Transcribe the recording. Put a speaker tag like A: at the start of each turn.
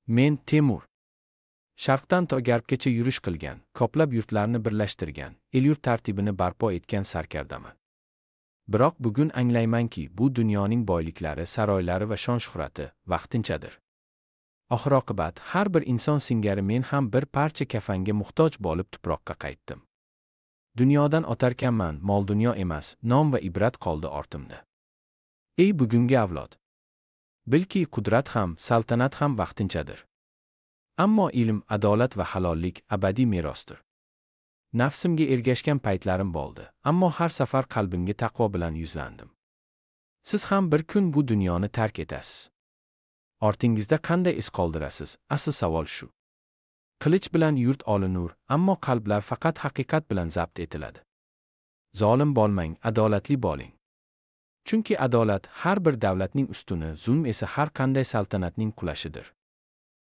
A: Men Temur. Sharqdan to garbgacha yurish qilgan, ko'plab yurtlarni birlashtirgan, el-yurt tartibini barpo etgan sarkardaman. Biroq bugun anglaymanki, bu dunyoning boyliklari, saroylari va shon-shuhrati vaqtinchadir. Oxir-oqibat har bir inson singari men ham bir parcha kafanga muhtoj bo'lib tuproqqa qaytdim. Dunyodan o'tarkanman, mol-dunyo emas, nom va ibrat qoldi ortimda. Ey bugungi avlod! Bilki, qudrat ham, saltanat ham vaqtinchadir. Ammo ilm, adolat va halollik abadiy merosdir. Nafsimga ergashgan paytlarim bo'ldi, ammo har safar qalbimga taqvo bilan yuzlandim. Siz ham bir kun bu dunyoni tark etasiz. Ortingizda qanday iz qoldirasiz? Asl savol shu. Qilich bilan yurt olinur, ammo qalblar faqat haqiqat bilan zabt etiladi. Zolim bo'lmang, adolatli bo'ling. Chunki adolat har bir davlatning ustuni, zulm esa har qanday saltanatning qulashidir.